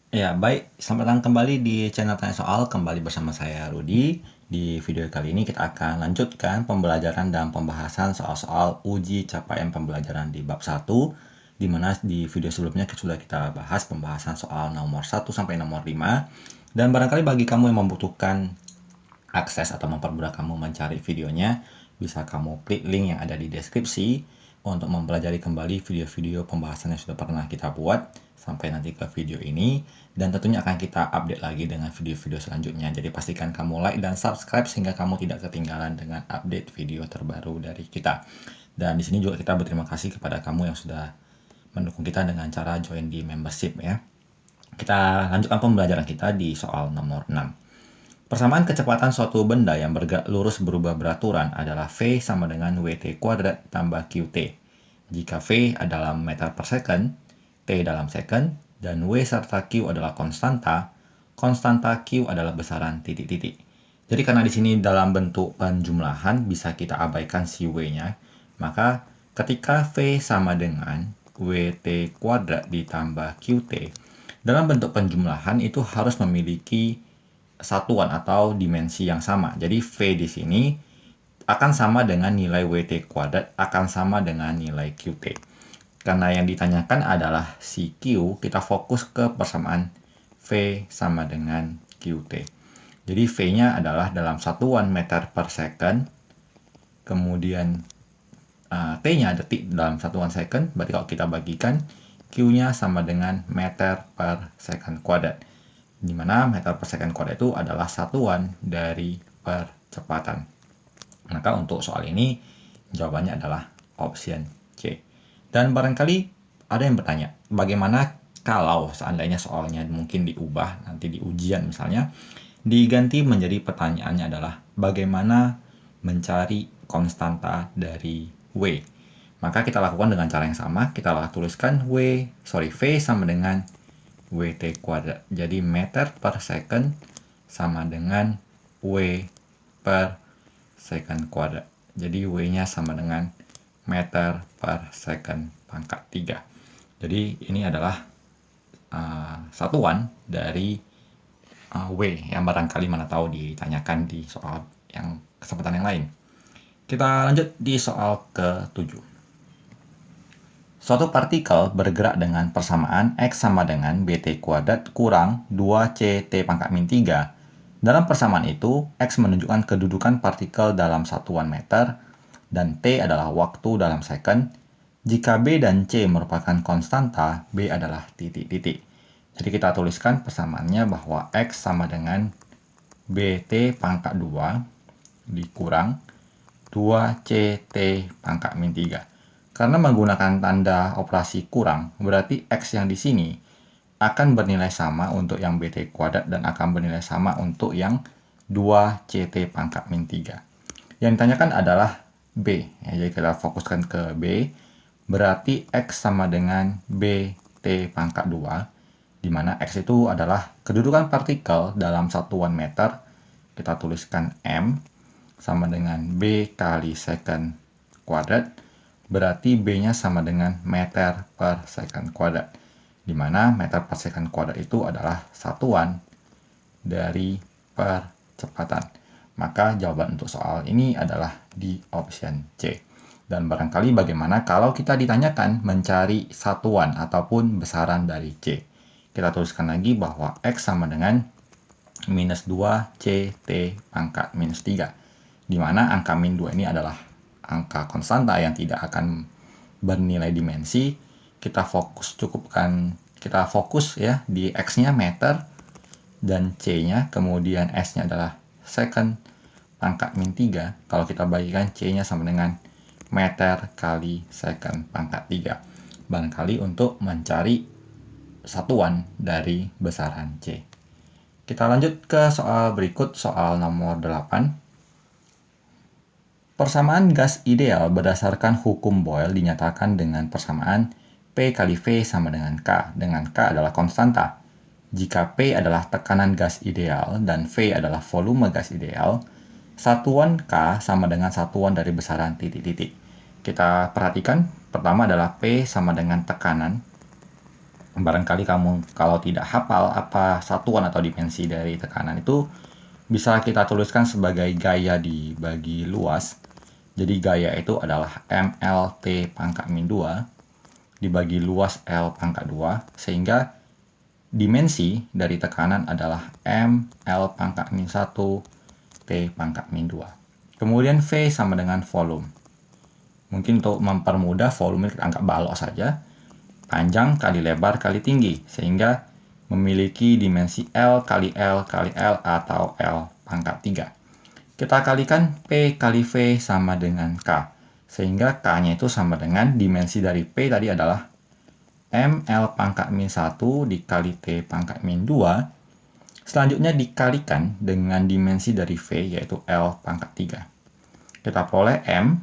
Ya, baik. Selamat datang kembali di channel Tanya Soal. Kembali bersama saya, Rudi. Di video kali ini kita akan lanjutkan pembelajaran dan pembahasan soal-soal uji capaian pembelajaran di bab 1, di mana di video sebelumnya sudah kita bahas pembahasan soal nomor 1 sampai nomor 5. Dan barangkali bagi kamu yang membutuhkan akses atau mempermudah kamu mencari videonya, bisa kamu klik link yang ada di deskripsi untuk mempelajari kembali video-video pembahasan yang sudah pernah kita buat sampai nanti ke video ini, dan tentunya akan kita update lagi dengan video-video selanjutnya. Jadi pastikan kamu like dan subscribe sehingga kamu tidak ketinggalan dengan update video terbaru dari kita. Dan di sini juga kita berterima kasih kepada kamu yang sudah mendukung kita dengan cara join di membership ya. Kita lanjutkan pembelajaran kita di soal nomor 6. Persamaan kecepatan suatu benda yang bergerak lurus berubah beraturan adalah V sama dengan WT kuadrat tambah QT. Jika V adalah meter per second, T dalam second, dan W serta Q adalah konstanta, konstanta Q adalah besaran titik-titik. Jadi karena di sini dalam bentuk penjumlahan bisa kita abaikan si W-nya, maka ketika V sama dengan WT kuadrat ditambah QT, dalam bentuk penjumlahan itu harus memiliki satuan atau dimensi yang sama. Jadi V di sini akan sama dengan nilai WT kuadrat, akan sama dengan nilai QT. Karena yang ditanyakan adalah si Q, kita fokus ke persamaan V sama dengan QT. Jadi V-nya adalah dalam satuan meter per second, kemudian T-nya detik dalam satuan second, berarti kalau kita bagikan, Q-nya sama dengan meter per second kuadrat. Di mana meter per second kuadrat itu adalah satuan dari percepatan. Maka untuk soal ini, jawabannya adalah option C. Dan barangkali ada yang bertanya, bagaimana kalau seandainya soalnya mungkin diubah, nanti di ujian misalnya, diganti menjadi pertanyaannya adalah bagaimana mencari konstanta dari W. Maka kita lakukan dengan cara yang sama, kita tuliskan V sama dengan WT kuadrat. Jadi meter per second sama dengan W per second kuadrat. Jadi W-nya sama dengan meter per second pangkat 3. Jadi ini adalah satuan dari W yang barangkali mana tahu ditanyakan di soal yang kesempatan yang lain. Kita lanjut di soal ke-7. Suatu partikel bergerak dengan persamaan X sama dengan BT kuadrat kurang 2CT pangkat min 3. Dalam persamaan itu, X menunjukkan kedudukan partikel dalam satuan meter, dan T adalah waktu dalam second. Jika B dan C merupakan konstanta, B adalah titik-titik. Jadi kita tuliskan persamaannya bahwa X sama dengan BT pangkat 2 dikurang 2CT pangkat min 3. Karena menggunakan tanda operasi kurang, berarti X yang di sini akan bernilai sama untuk yang BT kuadrat dan akan bernilai sama untuk yang 2CT pangkat min 3. Yang ditanyakan adalah B. Ya, jadi kita fokuskan ke B. Berarti X sama dengan BT pangkat 2, di mana X itu adalah kedudukan partikel dalam satuan meter. Kita tuliskan M sama dengan B kali second kuadrat. Berarti B-nya sama dengan meter per second kuadrat. Di mana meter per second kuadrat itu adalah satuan dari percepatan. Maka jawaban untuk soal ini adalah di option C. Dan barangkali bagaimana kalau kita ditanyakan mencari satuan ataupun besaran dari C. Kita tuliskan lagi bahwa X sama dengan minus 2CT pangkat minus 3. Di mana angka min 2 ini adalah angka konstanta yang tidak akan bernilai dimensi. Kita fokus ya di X-nya meter dan C-nya, kemudian S-nya adalah second pangkat min 3. Kalau kita bagikan C-nya sama dengan meter kali second pangkat 3. Barangkali untuk mencari satuan dari besaran C. Kita lanjut ke soal berikut, soal nomor 8. Persamaan gas ideal berdasarkan hukum Boyle dinyatakan dengan persamaan P kali V sama dengan K adalah konstanta. Jika P adalah tekanan gas ideal dan V adalah volume gas ideal, satuan K sama dengan satuan dari besaran titik-titik. Kita perhatikan, pertama adalah P sama dengan tekanan. Barangkali kamu kalau tidak hafal apa satuan atau dimensi dari tekanan itu, bisa kita tuliskan sebagai gaya dibagi luas. Jadi gaya itu adalah MLT pangkat min 2 dibagi luas L pangkat 2, sehingga dimensi dari tekanan adalah ML pangkat min 1 T pangkat min 2. Kemudian V sama dengan volume. Mungkin untuk mempermudah volume kita anggap balok saja. Panjang kali lebar kali tinggi, sehingga memiliki dimensi L kali L kali L atau L pangkat 3. Kita kalikan P kali V sama dengan K, sehingga K-nya itu sama dengan dimensi dari P tadi adalah ML pangkat min 1 dikali T pangkat min 2. Selanjutnya dikalikan dengan dimensi dari V, yaitu L pangkat 3. Kita peroleh M,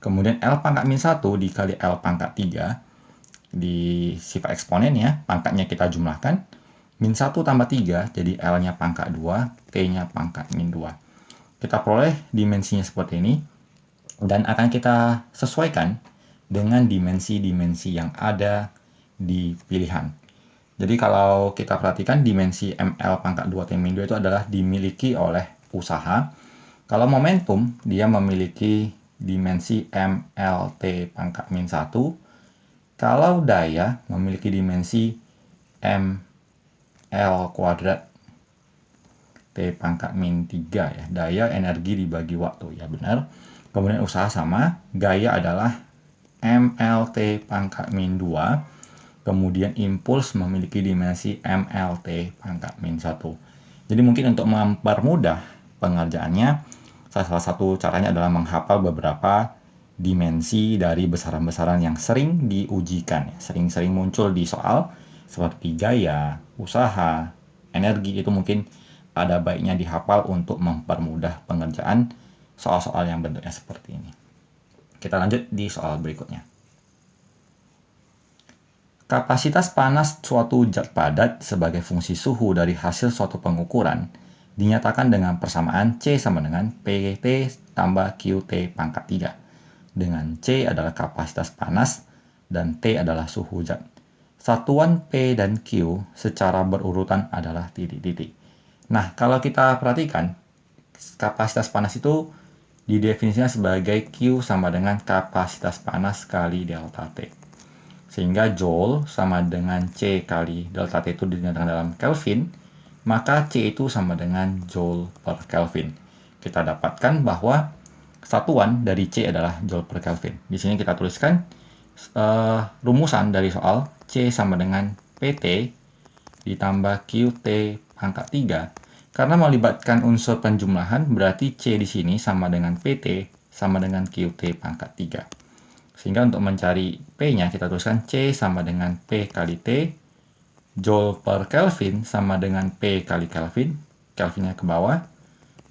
kemudian L pangkat min 1 dikali L pangkat 3. Di sifat eksponen ya, pangkatnya kita jumlahkan. Min 1 tambah 3, jadi L-nya pangkat 2, T-nya pangkat min 2. Kita peroleh dimensinya seperti ini, dan akan kita sesuaikan dengan dimensi-dimensi yang ada di pilihan. Jadi kalau kita perhatikan dimensi ML pangkat 2 T min 2 itu adalah dimiliki oleh usaha. Kalau momentum, dia memiliki dimensi MLT pangkat min 1. Kalau daya memiliki dimensi ML kuadrat T pangkat min 3 ya. Daya energi dibagi waktu, ya benar. Kemudian usaha sama, gaya adalah MLT pangkat min 2. Kemudian impuls memiliki dimensi MLT pangkat min 1. Jadi mungkin untuk mempermudah pengerjaannya, salah satu caranya adalah menghafal beberapa dimensi dari besaran-besaran yang sering diujikan, sering-sering muncul di soal, seperti gaya, usaha, energi. Itu mungkin ada baiknya dihafal untuk mempermudah pengerjaan soal-soal yang bentuknya seperti ini. Kita lanjut di soal berikutnya. Kapasitas panas suatu zat padat sebagai fungsi suhu dari hasil suatu pengukuran dinyatakan dengan persamaan C sama dengan PT tambah QT pangkat 3. Dengan C adalah kapasitas panas dan T adalah suhu zat. Satuan P dan Q secara berurutan adalah titik-titik. Nah, kalau kita perhatikan, kapasitas panas itu didefinisikan sebagai Q sama dengan kapasitas panas kali delta T. Sehingga Joule sama dengan C kali delta T itu dinyatakan dalam Kelvin, maka C itu sama dengan Joule per Kelvin. Kita dapatkan bahwa satuan dari C adalah Joule per Kelvin. Di sini kita tuliskan rumusan dari soal C sama dengan PT ditambah QT pangkat 3. Karena melibatkan unsur penjumlahan, berarti C di sini sama dengan PT sama dengan QT pangkat 3. Sehingga untuk mencari P-nya kita tuliskan C sama dengan P kali T, Joule per Kelvin sama dengan P kali Kelvin, Kelvinnya ke bawah,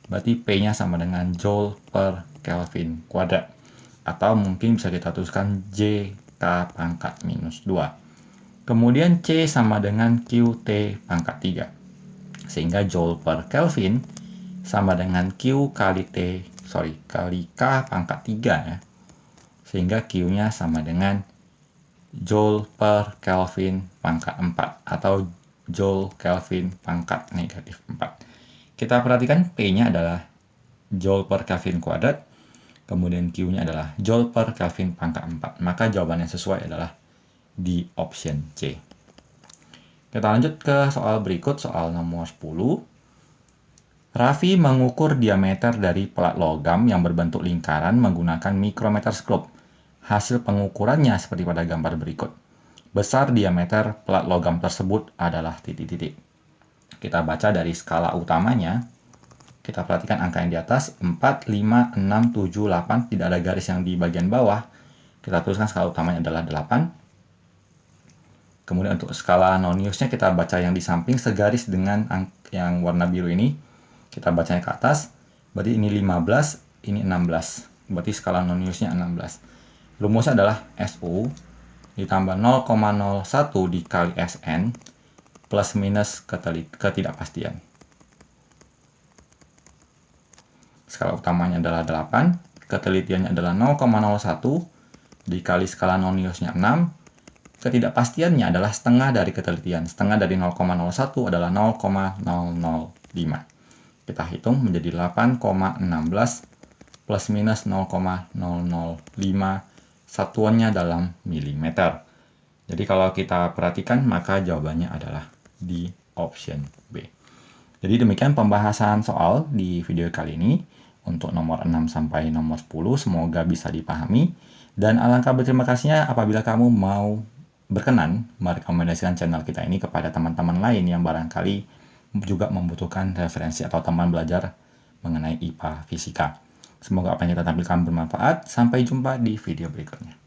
berarti P-nya sama dengan Joule per Kelvin kuadrat. Atau mungkin bisa kita tuliskan JK pangkat minus 2. Kemudian C sama dengan QT pangkat 3. Sehingga Joule per Kelvin sama dengan Q kali kali K pangkat 3 ya. Sehingga Q-nya sama dengan Joule per Kelvin pangkat 4 atau Joule Kelvin pangkat negatif 4. Kita perhatikan P-nya adalah Joule per Kelvin kuadrat, kemudian Q-nya adalah Joule per Kelvin pangkat 4. Maka jawaban yang sesuai adalah di option C. Kita lanjut ke soal berikut, soal nomor 10. Raffi mengukur diameter dari pelat logam yang berbentuk lingkaran menggunakan mikrometerskop. Hasil pengukurannya seperti pada gambar berikut. Besar diameter pelat logam tersebut adalah titik-titik. Kita baca dari skala utamanya. Kita perhatikan angka yang di atas, 4, 5, 6, 7, 8. Tidak ada garis yang di bagian bawah. Kita tuliskan skala utamanya adalah 8. Kemudian untuk skala noniusnya kita baca yang di samping segaris dengan yang warna biru ini. Kita bacanya ke atas. Berarti ini 15, ini 16. Berarti skala noniusnya 16. Rumusnya adalah SU ditambah 0,01 dikali SN plus minus ketidakpastian. Skala utamanya adalah 8, ketelitiannya adalah 0,01 dikali skala noniusnya 6 ketidakpastiannya adalah setengah dari ketelitian. Setengah dari 0,01 adalah 0,005. Kita hitung menjadi 8,16 plus minus 0,005, satuannya dalam milimeter. Jadi kalau kita perhatikan, maka jawabannya adalah di option B. Jadi demikian pembahasan soal di video kali ini untuk nomor 6 sampai nomor 10. Semoga bisa dipahami. Dan alangkah berterima kasihnya apabila kamu mau berkenan merekomendasikan channel kita ini kepada teman-teman lain yang barangkali juga membutuhkan referensi atau teman belajar mengenai IPA Fisika. Semoga apa yang kita tampilkan bermanfaat. Sampai jumpa di video berikutnya.